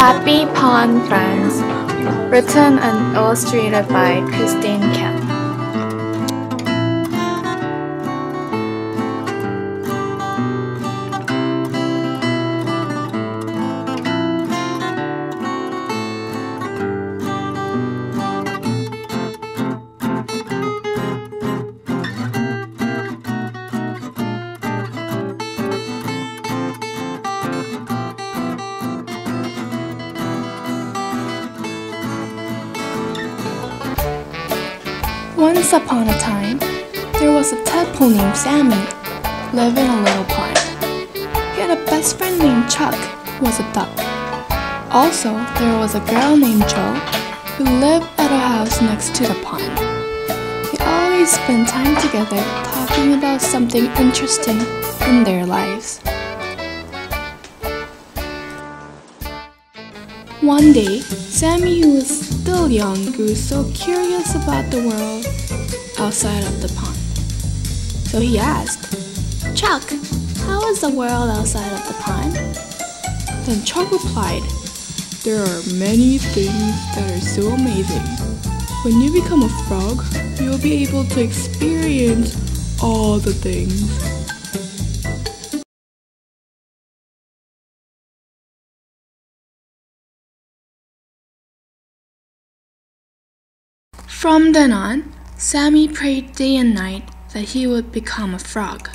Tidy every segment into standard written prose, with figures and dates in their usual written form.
Happy Pond Friends, written and illustrated by Christine Kemp. Once upon a time, there was a tadpole named Sammy, living in a little pond. He had a best friend named Chuck, who was a duck. Also, there was a girl named Jo, who lived at a house next to the pond. They always spent time together talking about something interesting in their lives. One day, Sammy, who was still young, grew so curious about the world outside of the pond. So he asked, "Chuck, how is the world outside of the pond?" Then Chuck replied, "There are many things that are so amazing. When you become a frog, you'll be able to experience all the things." From then on, Sammy prayed day and night that he would become a frog.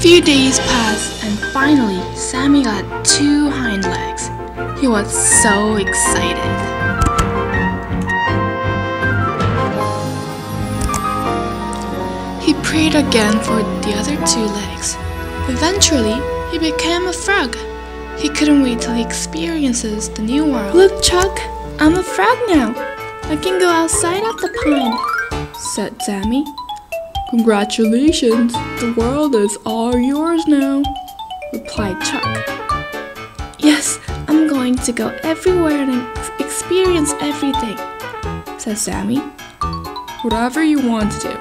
Few days passed and finally Sammy got 2 hind legs. He was so excited. He prayed again for the other 2 legs. Eventually, he became a frog. He couldn't wait till he experiences the new world. "Look, Chuck, I'm a frog now. I can go outside of the pond," said Sammy. "Congratulations, the world is all yours now," replied Chuck. "Yes, I'm going to go everywhere and experience everything," said Sammy. "Whatever you want to do.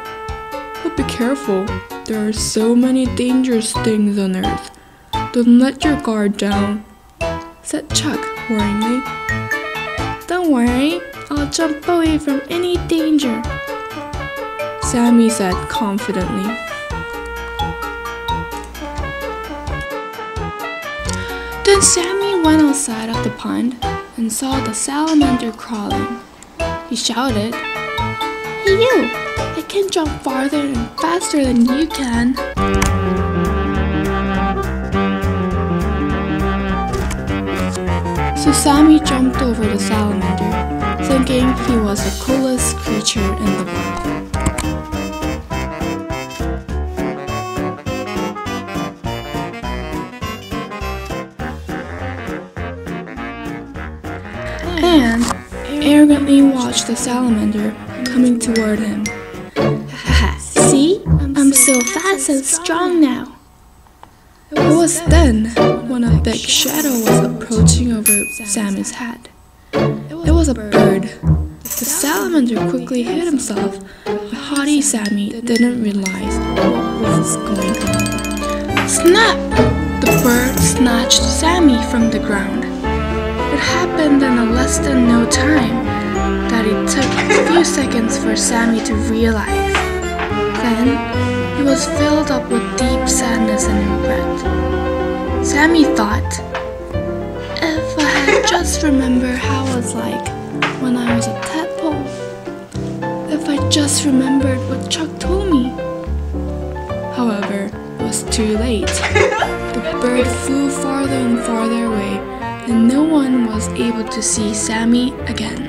But be careful, there are so many dangerous things on Earth. Don't let your guard down," said Chuck worryingly. "Don't worry, I'll jump away from any danger," Sammy said confidently. Then Sammy went outside of the pond and saw the salamander crawling. He shouted, "Hey you! I can jump farther and faster than you can." So Sammy jumped over the salamander, thinking he was the coolest creature in the world. And arrogantly watched the salamander coming toward him. "See? I'm so fast and strong now." It was then when a big shadow was approaching over Sammy's head. It was a bird. The salamander quickly hid himself, but haughty Sammy didn't realize what was going on. Snap! The bird snatched Sammy from the ground. It happened in a less than no time that it took a few seconds for Sammy to realize. Then, he was filled up with deep sadness and regret. Sammy thought, "If I had just remembered how it was like when I was a tadpole. If I just remembered what Chuck told me." However, it was too late. The bird flew farther and farther away, and no one was able to see Sammy again.